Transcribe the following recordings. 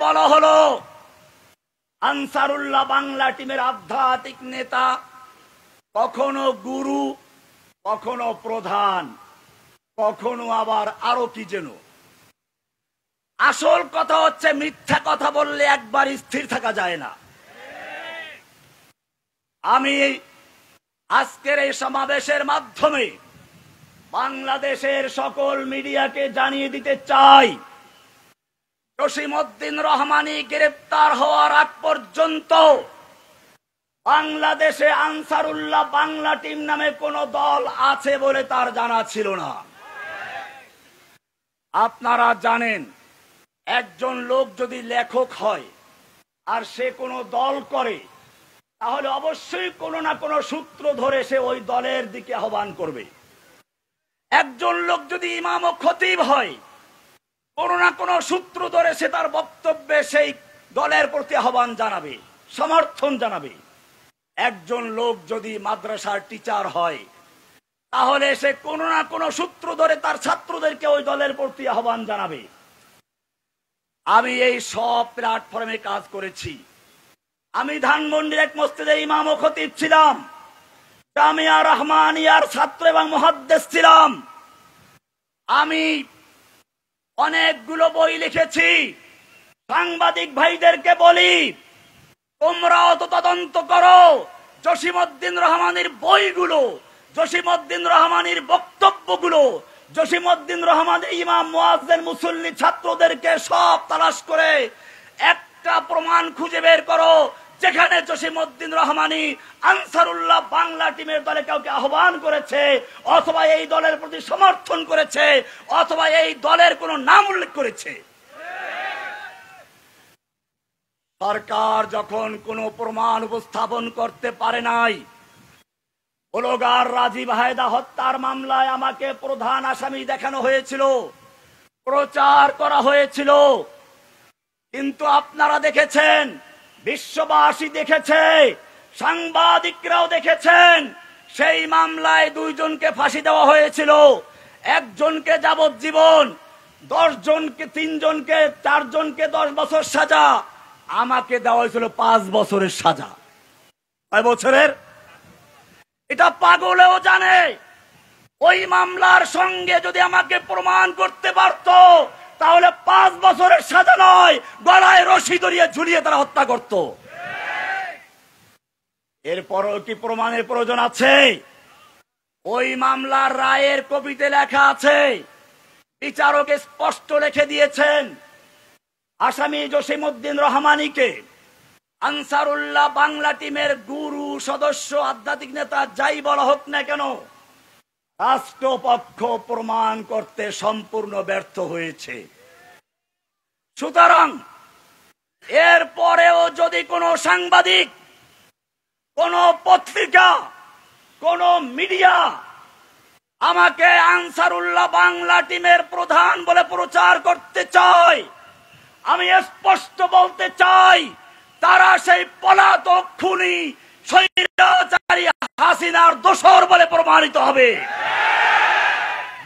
বলা হলো আনসারুল্লাহ বাংলা টিমের আধ্যাত্মিক নেতা, কখনো গুরু, কখনো প্রধান, কখনো আবার আরো কি যেন। আসল কথা হচ্ছে মিথ্যা কথা বললে একবার স্থির থাকা যায় না। আমি আজকের এই সমাবেশের মাধ্যমে বাংলাদেশের সকল মিডিয়াকে জানিয়ে দিতে চাই, জসিমউদ্দিন রহমানী গ্রেপ্তার হওয়ার আগ পর্যন্ত বাংলাদেশে আনসারুল্লাহ বাংলা টিম নামে কোন দল আছে বলে তার জানা ছিল না। আপনারা জানেন, একজন লোক যদি লেখক হয় আর সে কোনো দল করে, তাহলে অবশ্যই কোনো না কোনো সূত্র ধরে সে ওই দলের দিকে আহ্বান করবে। একজন লোক যদি ইমাম ও খতিব হয়, কোনো না কোনো সূত্র ধরে সে তার বক্তব্যে সেই দলের প্রতি আহ্বান জানাবে, সমর্থন জানাবে। একজন লোক যদি মাদ্রাসার টিচার হয়, তাহলে সে কোনো না কোনো সূত্র ধরে তার ছাত্রদেরকে ওই দলের প্রতি আহ্বান জানাবে। আমি এই সব প্ল্যাটফর্মে কাজ করেছি। আমি ধানমন্ডির এক মসজিদে ইমাম ও খতিব ছিলাম, জামিয়া রহমানিয়ার ছাত্র এবং মুহাদ্দিস ছিলাম। আমি অনেকগুলো বই লিখেছি। সাংবাদিক ভাইদেরকে বলি, তোমরাও তো তদন্ত করো জসিমউদ্দিন রহমানের বইগুলো, জসিমউদ্দিন রহমানের বক্তব্যগুলো, জসিমউদ্দিন রহমানের ইমাম, মুয়াজ্জিন, মুসল্লি ছাত্রদেরকে সব তালাশ করে একটা প্রমাণ খুঁজে বের করো যেখানে জসিমউদ্দিন রহমানী আনসারুল্লাহ বাংলা টিমের দলে কাউকে আহ্বান করেছে, অথবা এই দলের প্রতি সমর্থন করেছে, অথবা এই দলের কোনো নাম উল্লেখ করেছে। সরকার যখন কোনো প্রমাণ উপস্থাপন করতে পারে নাই, ব্লগার রাজীব হায়দা হত্যার মামলায় আমাকে প্রধান আসামি দেখানো হয়েছিল, প্রচার করা হয়েছিল। কিন্তু আপনারা দেখেছেন, বিশ্ববাসী দেখেছে, সাংবাদিকরাও দেখেছেন, সেই মামলায় 2 জনকে ফাঁসি দেওয়া হয়েছিল, 1 জনকে যাবজ্জীবন, 10 জনকে, 3 জনকে, 4 জনকে 10 বছর সাজা, আমাকে দেওয়া হয়েছিল 5 বছরের সাজা। 5 বছরের? এটা পাগলেও জানে। ওই মামলার সঙ্গে যদি আমাকে প্রমাণ করতে পারত, তাহলে 5 বছরের সাজা নয়, গলায় রশি ধরিয়ে ঝুলিয়ে তারা হত্যা করত। এরপরও কি প্রমাণের প্রয়োজন আছে? ওই মামলার রায়ের কপিতে লেখা আছে, বিচারক স্পষ্ট লিখে দিয়েছেন, আসামি জসিমউদ্দিন রহমানীকে আনসারুল্লাহ বাংলা টিমের গুরু, সদস্য, আধ্যাত্মিক নেতা যাই বলা হোক না কেন, রাষ্ট্রপক্ষ প্রমাণ করতে সম্পূর্ণ ব্যর্থ হয়েছে। সুতরাং এরপরেও যদি কোনো সাংবাদিক, কোন পত্রিকা, কোন মিডিয়া আমাকে আনসারুল্লাহ বাংলা টিমের প্রধান বলে প্রচার করতে চায়, আমি স্পষ্ট বলতে চাই, তারা সেই পলাতক খুনি স্বৈরাচারী হাসিনার দোসর বলে প্রমাণিত হবে।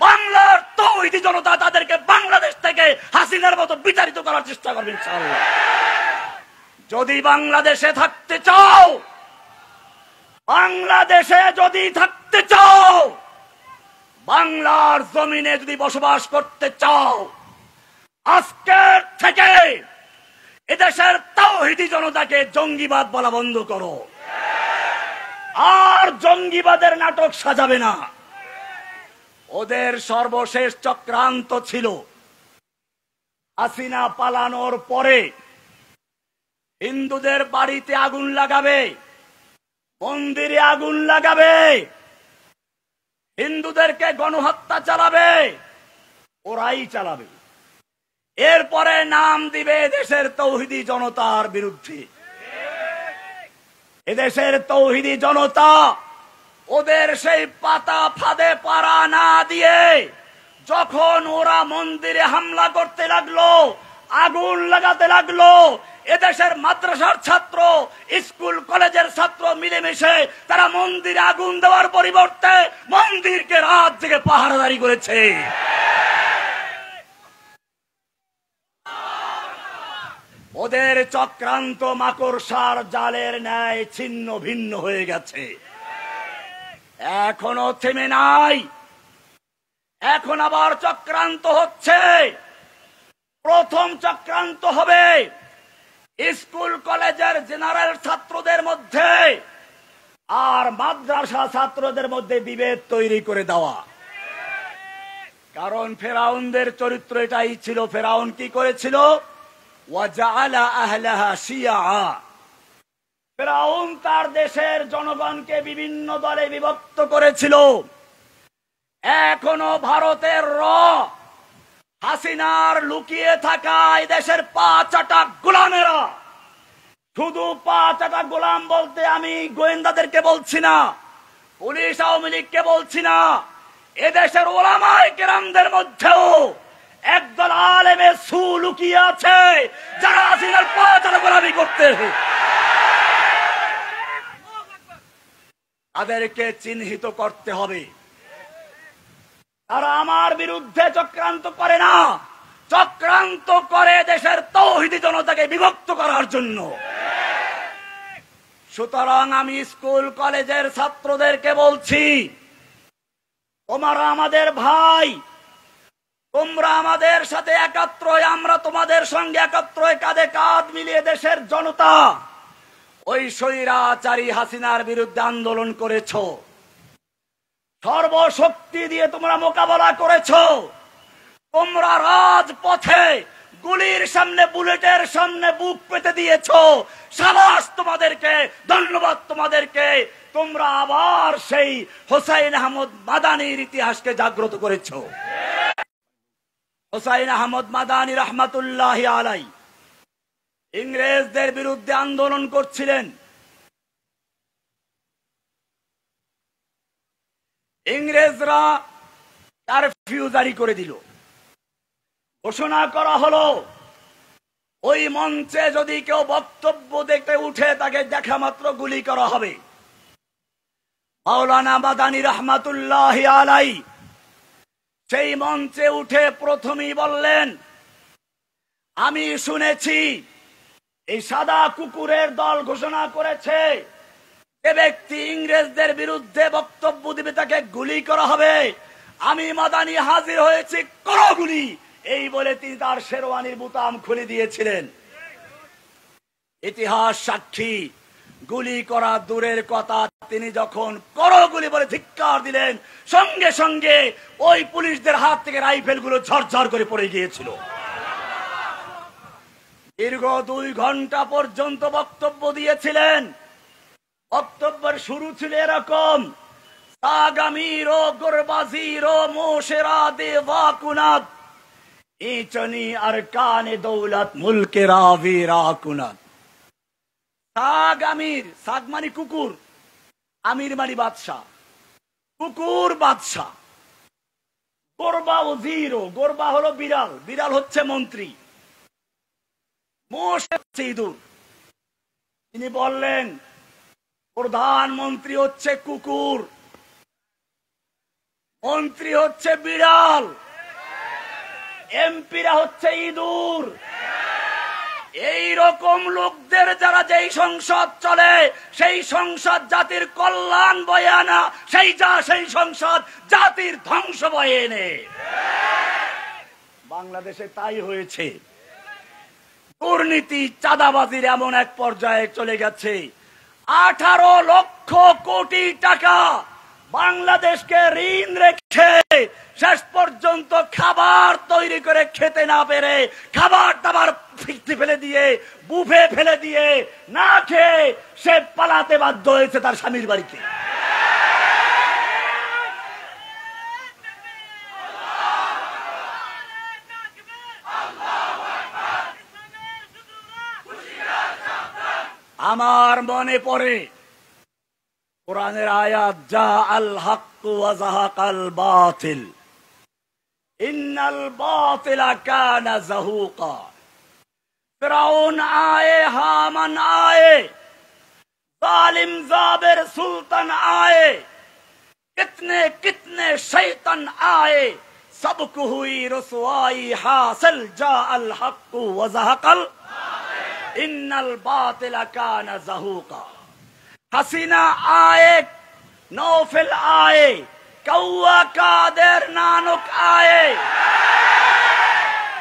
বাংলার তৌহিদি জনতা তাদেরকে বাংলাদেশ থেকে হাসিনার মতো বিতাড়িত করার চেষ্টা করবে ইনশাআল্লাহ। যদি বাংলাদেশে থাকতে চাও, বাংলাদেশে যদি থাকতে চাও, বাংলার জমিনে যদি বসবাস করতে চাও, আজকের থেকে এদেশের তাওহীদি জনতাকে জঙ্গিবাদ বলা বন্ধ করো। আর জঙ্গিবাদের নাটক সাজাবে না। ওদের সর্বশেষ চক্রান্ত ছিল হাসিনা পালানোর পরে হিন্দুদের বাড়িতে আগুন লাগাবে, মন্দিরে আগুন লাগাবে, হিন্দুদেরকে গণহত্যা চালাবে, ওরাই চালাবে। এরপরে নাম দিবে দেশের তৌহিদি জনতার বিরুদ্ধে। এদেশের তৌহিদি জনতা ওদের সেই পাতা ফাঁদে পাড়া না দিয়ে যখন ওরা মন্দিরে হামলা করতে লাগলো, আগুন লাগাতে লাগলো, এদেশের মাদ্রাসার ছাত্র, স্কুল কলেজের ছাত্র মিলেমিশে তারা মন্দিরে আগুন দেওয়ার পরিবর্তে মন্দিরকে রাত জেগে পাহারাদারি করেছে। ওদের চক্রান্ত মাকড়সার জালের ন্যায় ছিন্ন ভিন্ন হয়ে গেছে, এখনো থেমে নাই। এখন আবার চক্রান্ত হচ্ছে। প্রথম চক্রান্ত হবে স্কুল কলেজের জেনারেল ছাত্রদের মধ্যে আর মাদ্রাসা ছাত্রদের মধ্যে বিভেদ তৈরি করে দেওয়া। কারণ ফেরাউনদের চরিত্র এটাই ছিল। ফেরাউন কি করেছিল? ওয়াজআলা আহলাহা শিয়া। ফেরাউন তার দেশের জনগণকে বিভিন্ন দলে বিভক্ত করেছিল। এখনো ভারতের হাসিনার লুকিয়ে থাকা এই দেশের পা চাটা গোলামেরা, শুধু পা চাটা গোলাম বলতে আমি গোয়েন্দাদেরকে বলছি না, পুলিশ আওয়ামী লীগকে বলছি না, এদেশের ওলামায়ে কেরামদের মধ্যেও একদল আলেমে সু লুকিয়ে আছে যারা হাসিনার পা চাটা গোলামি করতে। তাদেরকে চিহ্নিত করতে হবে। তারা আমার বিরুদ্ধে চক্রান্ত করে না, চক্রান্ত করে দেশের তৌহিদি জনতাকে বিভক্ত করার জন্য। সুতরাং আমি স্কুল কলেজের ছাত্রদেরকে বলছি, তোমরা আমাদের ভাই, তোমরা আমাদের সাথে একাত্র হয়ে, আমরা তোমাদের সঙ্গে একাত্র হয়ে কাঁধে কাঁধ মিলিয়ে দেশের জনতা ওই স্বৈরাচারী হাসিনার বিরুদ্ধে আন্দোলন করেছো, সর্বশক্তি দিয়ে তোমরা মোকাবেলা করেছো। তোমরা রাজপথে গুলির সামনে, বুলেটের সামনে বুক পেতে দিয়েছো। সাবাস তোমাদেরকে, ধন্যবাদ তোমাদেরকে। তোমরা আবার সেই হোসাইন আহমদ মাদানির ইতিহাসকে জাগ্রত করেছো। হোসাইন আহমদ মাদানি রহমাতুল্লাহ আলাই ইংরেজদের বিরুদ্ধে আন্দোলন করছিলেন। ইংরেজরা কারফিউ জারি করে দিল, ঘোষণা করা হলো ওই মঞ্চে যদি কেউ বক্তব্য দেখতে উঠে তাকে দেখা মাত্র গুলি করা হবে। মাওলানা মাদানি রহমাতুল্লাহ আলাই সেই মঞ্চে উঠে প্রথমেই বললেন, আমি শুনেছি এই সাদা কুকুরের দল ঘোষণা করেছে যে ব্যক্তি ইংরেজদের বিরুদ্ধে বক্তব্য দিবে তাকে গুলি করা হবে। আমি মাদানি হাজির হয়েছি, করো গুলি। এই বলে তিনি তার শেরওয়ানির বুতাম খুলে দিয়েছিলেন। ইতিহাস সাক্ষী, গুলি করা দূরের কথা, তিনি যখন করো গুলি বলে ধিক্কার দিলেন, সঙ্গে সঙ্গে ওই পুলিশদের হাত থেকে রাইফেল গুলো ঝরঝর করে পড়ে গিয়েছিল। দীর্ঘ 2 ঘন্টা পর্যন্ত বক্তব্য দিয়েছিলেন। বক্তব্যের শুরু ছিল এরকম, সাগামিরো গুরবাজিরো মোশেরা দেওয়াকুনাত ইচনি আরকানে দৌলত মুলকে রাভি রাকুনাত। সাগ আমির, সাগ মানে কুকুর, আমির মানে বাদশাহ, কুকুর বাদশাহ। গোরবা ওজিরো, গোরবা হলো বিড়াল, বিড়াল হচ্ছে মন্ত্রী, মোশ হচ্ছে ইঁদুর। তিনি বললেন প্রধানমন্ত্রী হচ্ছে কুকুর, মন্ত্রী হচ্ছে বিড়াল, এমপিরা হচ্ছে ইঁদুর। এই রকম লোকদের যারা যেই সংসদ চলে, সেই সংসদ জাতির কল্যাণ বয়ে আনা, সেই সংসদ জাতির ধ্বংস বয়ে এনে। বাংলাদেশে তাই হয়েছে। দুর্নীতি, চাঁদাবাজির এমন এক পর্যায়ে চলে গেছে, 18 লক্ষ কোটি টাকা বাংলাদেশকে ঋণ রেখে শেষ পর্যন্ত খাবার তৈরি করে খেতে না পেরে, খাবার দাবার ফেলে দিয়ে, বুফে ফেলে দিয়ে, না খেয়ে সে পালাতে বাধ্য হয়েছে তার স্বামীর বাড়িতে। আমার মনে পড়ে কোরআনের আয়াত, যা আল হক ওয়া যাহাকাল বাতিল ইন্নাল বাতিলা কানা যাহুকা। ফিরাউন आए, हामान आए, जालिम जाबिर सुल्तान आए, कितने कितने शैतान आए, सबको हुई रुसवाई हासिल, जा अल हक व ज़हक़ल। इन्नल बातिल काना ज़हूका। हसीना आए, नौफिल आए, कौआ कादिर नानुक आए,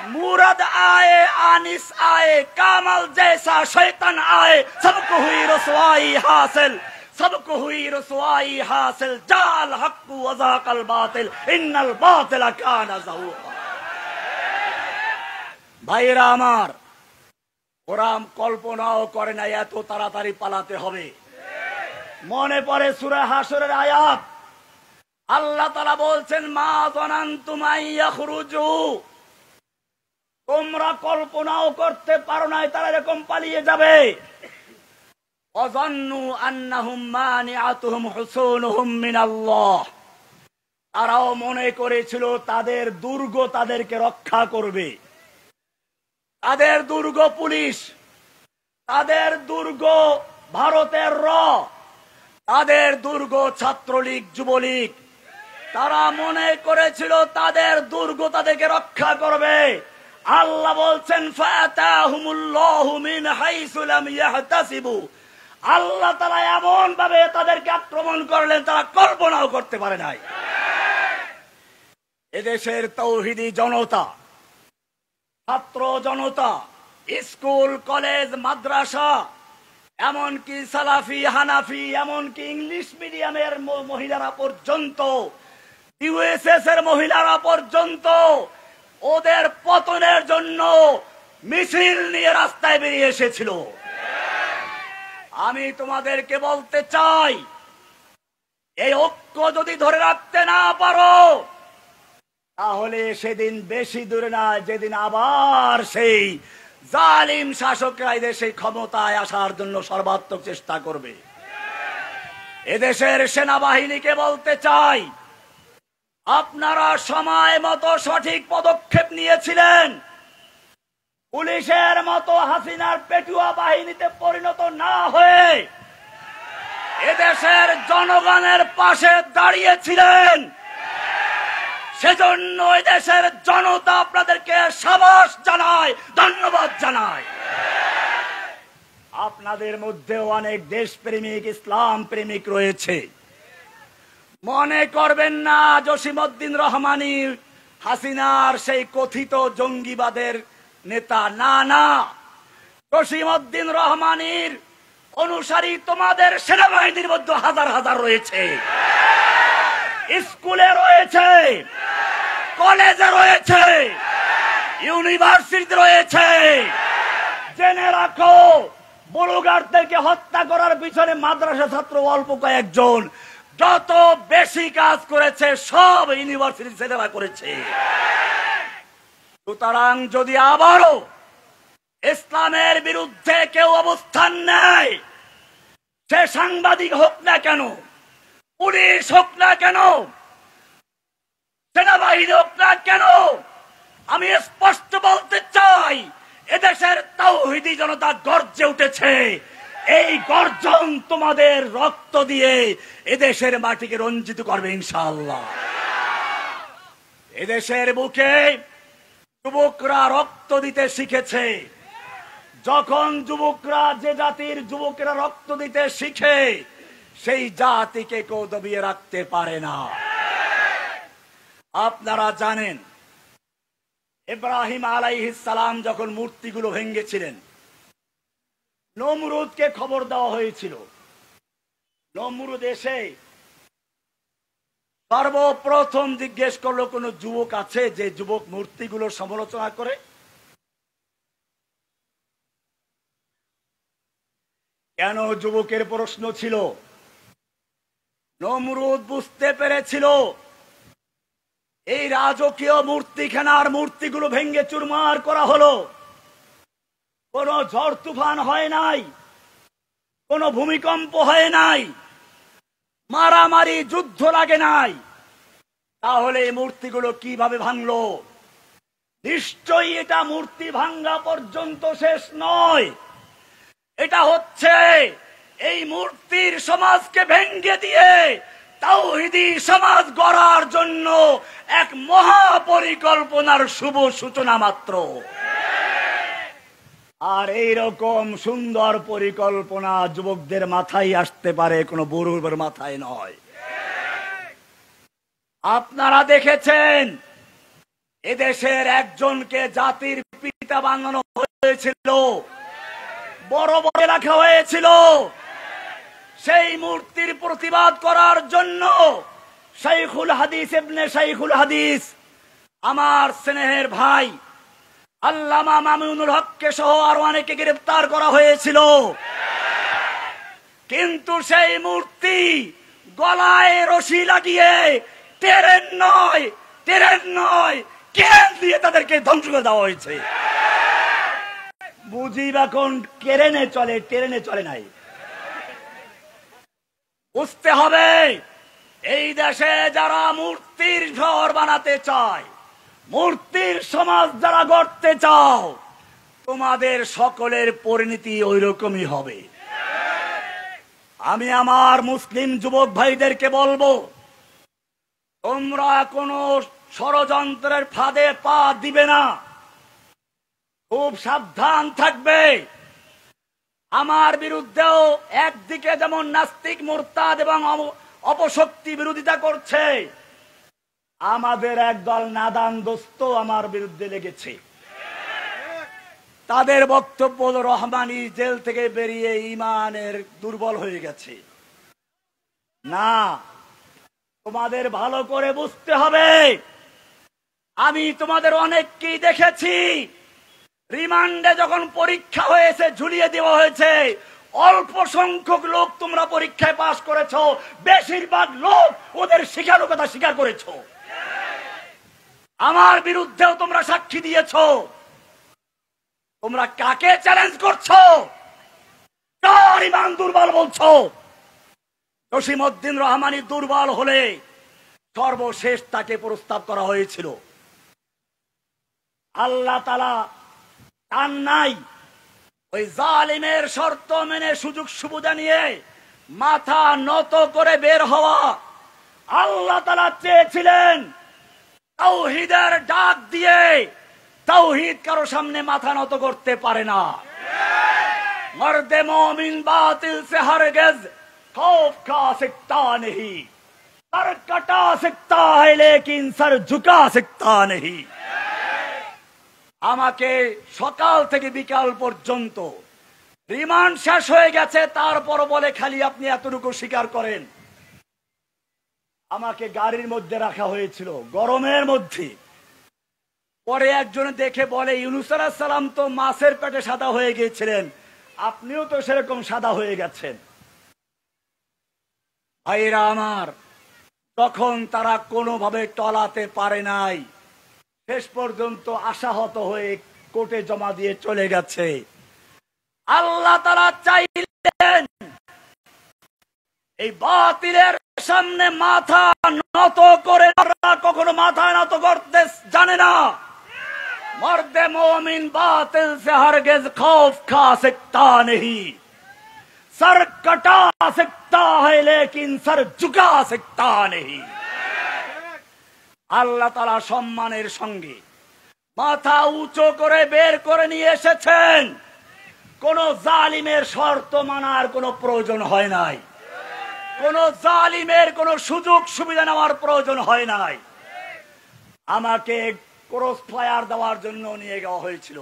मुराद आए, आनिस आए, कामल जैसा शैतान आए, सबको हुई रसवाई हासिल, सबको हुई रसवाई हासिल। जाल हक्कु वज़ाकल बातिल, इन्नल बातिल काना ज़हूका। ভাইরা আমার, কোরআন কল্পনাও করে না এত তাড়াতাড়ি পালাতে হবে। মনে পড়ে সূরা হাশরের আয়াত, আল্লাহ তাআলা বলছেন মা যানান্তুম আইয়াখরুজু, তোমরা কল্পনাও করতে পারো না তারা এরকম পালিয়ে যাবে। ওয়াযান্নু আন্নাহুম মানিআতুহুম হুসুনুহুম মিনাল্লাহ, তারাও মনে করেছিল তাদের দুর্গ তাদেরকে রক্ষা করবে। তাদের দুর্গ পুলিশ, তাদের দুর্গ ভারতের তাদের দুর্গ ছাত্রলীগ যুবলীগ, তারা মনে করেছিল তাদের দুর্গ তাদেরকে রক্ষা করবে। আল্লাহ বলছেন ফাতাহুমুল্লাহু মিন হাইসু লাম ইয়াহতাসিবু, আল্লাহ তাআলা এমন ভাবে তাদেরকে আক্রমণ করলেন তারা কল্পনাও করতে পারে নাই। এদেশের তাওহীদি জনতা, ছাত্র জনতা, স্কুল কলেজ মাদ্রাসা, এমনকি সালাফি হানাফি, এমনকি ইংলিশ মিডিয়ামের মহিলারা পর্যন্ত, ইউএসএস এর মহিলারা পর্যন্ত ওদের পতনের জন্য মিছিল নিয়ে রাস্তায় বেরিয়ে এসেছিল। আমি তোমাদেরকে বলতে চাই, এই ঐক্য যদি ধরে রাখতে না পারো তাহলে সেদিন বেশি দূরে না যেদিন আবার সেই জালিম শাসকরা এদেশে ক্ষমতায় আসার জন্য সর্বাত্মক চেষ্টা করবে। এদেশের সেনাবাহিনীকে বলতে চাই, আপনারা সময় মতো সঠিক পদক্ষেপ নিয়েছিলেন। পুলিশের মতো হাসিনার পেটুয়া বাহিনীতে পরিণত না হয়ে এদেশের জনগণের পাশে দাঁড়িয়েছিলেন। সেজন্য দেশের জনতা আপনাদেরকে সাবাস জানায়, ধন্যবাদ জানায়। আপনাদের মধ্যেও অনেক দেশপ্রেমিক, ইসলাম প্রেমিক রয়েছে। মনে করবেন না জসিমউদ্দিন রহমানী হাসিনার সেই কথিত জঙ্গিবাদের নেতা, না না। জসিমউদ্দিন রহমানীর অনুসারী তোমাদের সেনাবাহিনীর মধ্যে হাজার হাজার রয়েছে, স্কুলে রয়েছে, কলেজে রয়েছে, ইউনিভার্সিটিতে রয়েছে। জেনে রাখো, বুড়োগারদেরকে হত্যা করার পিছনে মাদ্রাসা ছাত্র অল্প কয়েকজন, যত বেশি কাজ করেছে সব ইউনিভার্সিটি ছেলেরা করেছে। সুতরাং যদি আবারও ইসলামের বিরুদ্ধে কেউ অবস্থান নেয়, সে সাংবাদিক হোক না কেন, পুলিশ হোক না কেন, সেনাবাহিনী হোক না কেন, আমি স্পষ্ট বলতে চাই এদেশের তাওহীদি জনতা গর্জে উঠেছে। এই গর্জন তোমাদের রক্ত দিয়ে এদেশের মাটিকে রঞ্জিত করবে ইনশাআল্লাহ। এদেশের বুকে যুবকরা রক্ত দিতে শিখেছে। যখন যুবকরা, যে জাতির যুবকরা রক্ত দিতে শিখে, সেই জাতিকে কেউ দবিয়ে রাখতে পারে না। আপনারা জানেন, ইব্রাহিম আলাইহিস সালাম যখন মূর্তিগুলো ভেঙেছিলেন, নমরুদকে খবর দেওয়া হয়েছিল। নমরুদ এসে সর্বপ্রথম জিজ্ঞেস করলো, কোন যুবক আছে যে যুবক মূর্তিগুলোর সমালোচনা করে? কেন যুবকের প্রশ্ন ছিল? নমরুদ বুঝতে পেরেছিল এই রাজকীয় মূর্তিখানার মূর্তিগুলো ভেঙ্গে চুরমার করা হলো, কোন ঝড় তুফান হয় নাই, কোন ভূমিকম্প হয় নাই, মারামারি যুদ্ধ লাগে নাই, তাহলে এই মূর্তিগুলো কিভাবে ভাঙলো? নিশ্চয়ই এটা মূর্তি ভাঙ্গা পর্যন্ত শেষ নয়, এটা হচ্ছে এই মূর্তির সমাজকে ভেঙ্গে দিয়ে তাওহীদি সমাজ গড়ার জন্য এক মহা পরিকল্পনার শুভ সূচনা মাত্র। আর এইরকম সুন্দর পরিকল্পনা যুবকদের মাথায় আসতে পারে, কোনো বুড়োর মাথায় নয়। আপনারা দেখেছেন এদেশের একজনকে জাতির পিতা বানানো হয়েছিল, বড় বড় রাখা হয়েছিল। সেই মূর্তির প্রতিবাদ করার জন্য শাইখুল হাদিস ইবনে শাইখুল হাদিস আমার স্নেহের ভাই আল্লামা মামুনুল হককে সহ আরো অনেকে গ্রেফতার করা হয়েছিল। কিন্তু সেই মূর্তি গলায় রশি লাগিয়ে ট্রেন নয় কেন দিয়ে তাদেরকে ধ্বংস করে দেওয়া হয়েছে। বুঝিব এখন কেরেনে চলে, ট্রেনে চলে নাই। বুঝতে হবে এই দেশে যারা মূর্তির শহর বানাতে চায়, মূর্তির সমাজ যারা গড়তে চাও, তোমাদের সকলের পরিণতি ওই রকমই হবে। আমি আমার মুসলিম যুবক ভাইদেরকে বলবো, তোমরা কোনো ষড়যন্ত্রের ফাঁদে পা দিবে না, খুব সাবধান থাকবে। আমার বিরুদ্ধেও একদিকে যেমন নাস্তিক মুরতাদ এবং অপশক্তি বিরোধিতা করছে, আমাদের একদল নাদান দোস্ত আমার বিরুদ্ধে লেগেছে। তাদের বক্তব্য রহমানি জেল থেকে বেরিয়ে ইমানের দুর্বল হয়ে গেছে। না, তোমাদের ভালো করে বুঝতে হবে, আমি তোমাদের অনেককেই দেখেছি রিমান্ডে যখন পরীক্ষা হয়েছে, ঝুলিয়ে দেওয়া হয়েছে, অল্প সংখ্যক লোক তোমরা পরীক্ষায় পাশ করেছো, বেশিরভাগ লোক ওদের স্বীকারোক্তা স্বীকার করেছো। আমার বিরুদ্ধেও তোমরা সাক্ষী দিয়েছো। তোমরা কাকে চ্যালেঞ্জ করছো? কার ইমান দুর্বল বলছো? জসিমউদ্দিন রহমানি দুর্বল হলে সর্বশেষ তাকে প্রস্তাব করা হয়েছিল। আল্লাহ তাআলা টান নাই ওই জালিমের শর্ত মেনে সুযোগ সুবিধা নিয়ে মাথা নত করে বের হওয়া। আল্লাহ তাআলা চেয়েছিলেন তাওহীদের ডাক দিয়ে, তাওহীদ কারো সামনে মাথা নত করতে পারে না। মর্দে মুমিন বাতিল সে হরগিজ खौफ खा सकता नहीं, सर कटा सकता है लेकिन सर झुका सकता नहीं। আমাকে সকাল থেকে বিকাল পর্যন্ত রিমান্ড শেষ হয়ে গেছে, তারপর বলে খালি আপনি এতটুকু স্বীকার করেন। আমাকে গাড়ির মধ্যে রাখা হয়েছিল গরমের মধ্যে। পরে একজন দেখে বলে, ইউনূস আলাইহিস সালাম তো মাছের পেটে সাদা হয়ে গিয়েছিলেন, আপনিও তো সেরকম সাদা হয়ে গেছেন। ভাইরা আমার, তখন তারা কোনোভাবে টলাতে পারে নাই, শেষ পর্যন্ত আশাহত হয়ে কোর্টে জমা দিয়ে চলে গেছে। আল্লাহ তাআলা চাইলেন এই বাতিলের সামনে মাথা নত করে, কখনো মাথা নত করতে জানে না। মর্দে মুমিন বাতিল সে হরগিজ खौफ खा सकता नहीं, सर कटा सकता है लेकिन सर झुका सकता नहीं। আল্লাহ তাআলা সম্মানের সঙ্গে মাথা উঁচু করে বের করে নিয়ে এসেছেন। কোন জালিমের শর্ত মানার কোনো প্রয়োজন হয় নাই, কোন জালিমের কোন সুযোগ সুবিধা নেওয়ার প্রয়োজন হয় নাই। আমাকে ক্রস ফায়ার দেওয়ার জন্য নিয়ে যাওয়া হয়েছিল।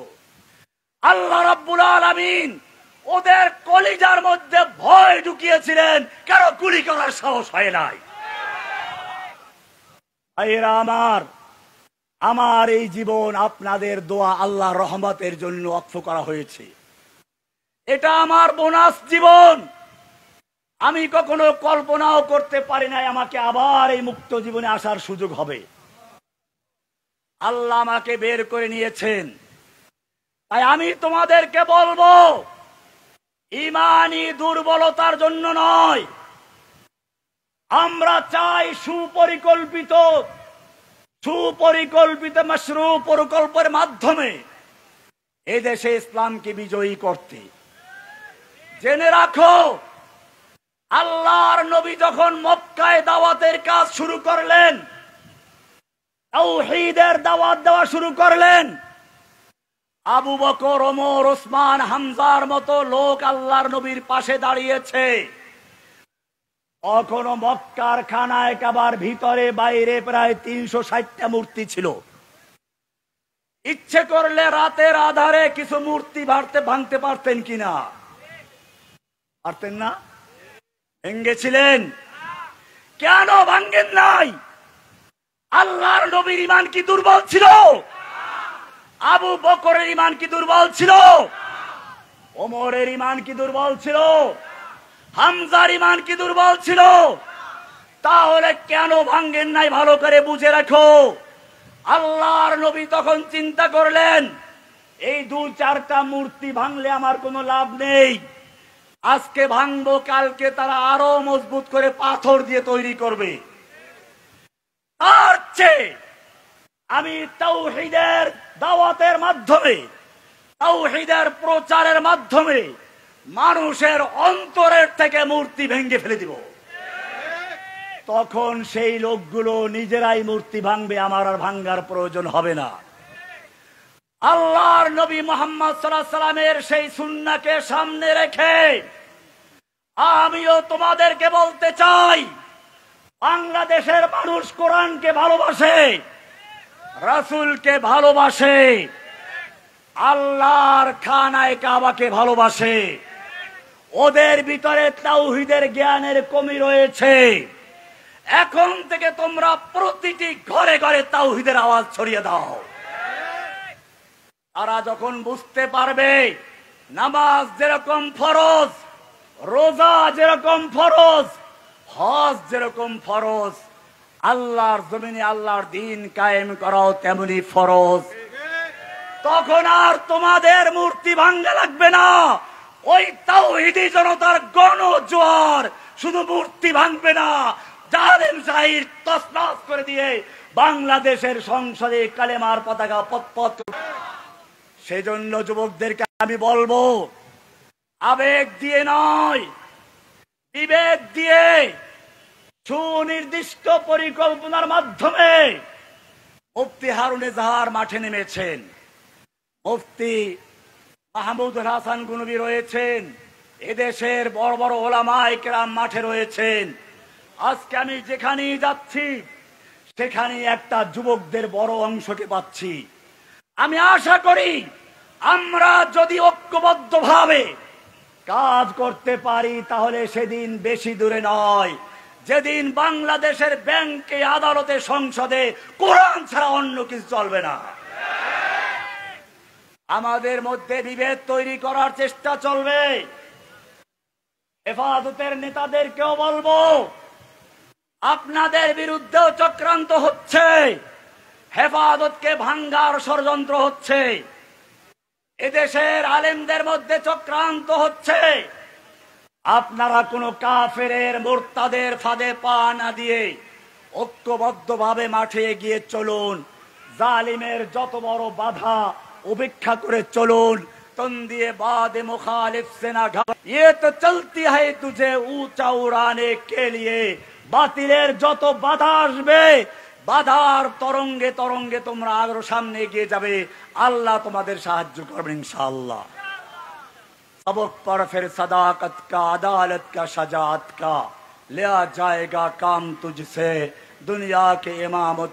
আল্লাহ রাব্বুল আলামিন ওদের কলিজার মধ্যে ভয় ঢুকিয়েছিলেন, কারো গুলি করার সাহস হয় নাই। ভাইরা আমার, আমার এই জীবন আপনাদের দোয়া আল্লাহর রহমতের জন্য ওয়াকফ করা হয়েছে। এটা আমার বোনাস জীবন। আমি কখনো কল্পনাও করতে পারি নাই আমাকে আবার এই মুক্ত জীবনে আসার সুযোগ হবে। আল্লাহ আমাকে বের করে নিয়েছেন। তাই আমি তোমাদেরকে বলবো, ইমানি দুর্বলতার জন্য নয়, আমরা চাই সুপরিকল্পিত মাশরু প্রকল্পের মাধ্যমে এদেশে ইসলামকে বিজয়ী করতে। জেনে রাখো, আল্লাহর নবী যখন মক্কায় দাওয়াতের কাজ শুরু করলেন, তাওহীদের দাওয়াত দেওয়া শুরু করলেন, আবু বকর, ওমর, ওসমান, হামজার মতো লোক আল্লাহর নবীর পাশে দাঁড়িয়েছে। কখনো মক্কার খানায় কাবার ভিতরে বাইরে প্রায় 360টা মূর্তি ছিল। ইচ্ছে করলে রাতের আধারে কিছু মূর্তি ভাঙতে পারতেন কিনা? পারতেন না? ভেঙ্গেছিলেন। কেন ভাঙ্গেন নাই? আল্লাহর নবীর ঈমান কি দুর্বল ছিল? আবু বকরের ঈমান কি দুর্বল ছিল? ওমরের ঈমান কি দুর্বল ছিল? হামজার ঈমান কি দুর্বল ছিল? তাহলে কেন ভাঙ্গেন নাই? ভালো করে বুঝে রাখো। আল্লাহর নবী তখন চিন্তা করলেন, এই 2-4টা মূর্তি ভাঙলে আমার কোনো লাভ নেই। আজকে ভাঙবো, কালকে তারা আরো মজবুত করে পাথর দিয়ে তৈরি করবে। তার চেয়ে আমি তাওহীদের দাওয়াতের মাধ্যমে, তাওহীদের প্রচারের মাধ্যমে মানুষের অন্তরের থেকে মূর্তি ভেঙে ফেলে দিব। তখন সেই লোকগুলো নিজেরাই মূর্তি ভাঙবে, আমার আর ভাঙ্গার প্রয়োজন হবে না। আল্লাহর নবী মুহাম্মদ সাল্লাল্লাহু আলাইহি সাল্লামের সেই সুন্নাহকে সামনে রেখে আমিও তোমাদেরকে বলতে চাই, বাংলাদেশের মানুষ কোরআনকে ভালোবাসে, রাসূলকে ভালোবাসে, আল্লাহর খানায়ে কাবাকে ভালোবাসে। ওদের ভিতরে তাওহীদের জ্ঞানের কমি রয়েছে। এখন থেকে তোমরা প্রতিটি ঘরে ঘরে তাওহীদের আওয়াজ ছড়িয়ে দাও। তারা যখন বুঝতে পারবে নামাজ যেরকম ফরজ, রোজা যেরকম ফরজ, হজ যেরকম ফরজ, আল্লাহর জমিনে আল্লাহর দ্বীন কায়েম করাও তেমনি ফরজ, তখন আর তোমাদের মূর্তি ভাঙা লাগবে না। ওই তাওহীদি জনতার গণজোয়ার শুধু মূর্তি ভাঙবে না, জালেম শাহীর তছনছ করে দিয়ে বাংলাদেশের সংসদে কালেমার পতাকা পতপত। সেজন্য যুবকদেরকে আমি বলবো, আবেগ দিয়ে নয়, বিবেক দিয়ে সুনির্দিষ্ট পরিকল্পনার মাধ্যমে মুফতি হারুন এজাহার মাঠে নেমেছেন, মুফতি মাহমুদুল হাসান গনবী রয়েছেন, এদেশের বড় বড় উলামায়ে কেরাম মাঠে রয়েছেন। আজকে আমি যেখানেই যাচ্ছি সেখানে একটা যুবকদের বড় অংশকে পাচ্ছি। আমি আশা করি আমরা যদি ঐক্যবদ্ধভাবে কাজ করতে পারি তাহলে সেদিন বেশি দূরে নয়, যেদিন বাংলাদেশের ব্যাংকে, আদালতে, সংসদে কোরআন ছাড়া অন্য কিছু চলবে না। আমাদের মধ্যে বিভেদ তৈরি করার চেষ্টা চলবে। হেফাজতের নেতাদেরকেও বলবো, আপনাদের বিরুদ্ধেও চক্রান্ত হচ্ছে, হেফাজতকে ভাঙ্গার ষড়যন্ত্র হচ্ছে, এদেশের আলেমদের মধ্যে চক্রান্ত হচ্ছে। আপনারা কোন কাফেরের, মুরতাদের ফাঁদে পা না দিয়ে ঐক্যবদ্ধভাবে মাঠে এগিয়ে চলুন। জালিমের যত বড় বাধা উপেক্ষা করে চলুন। তন্দিয়ে বাদে মুখালিফ সে না ঘাবড়, ये तो चलती है तुझे ऊंचा उड़ाने के लिए। বাতিলের যত বাধা আসবে, বাধার তরঙ্গে তরঙ্গে তোমরা আরো সামনে এগিয়ে যাবে। আল্লাহ তোমাদের সাহায্য করবেন ইনশাআল্লাহ। सबक पर फिर सदाकत का, अदालत का, शजाअत का लिया जाएगा काम तुझसे, दुनिया के इमामत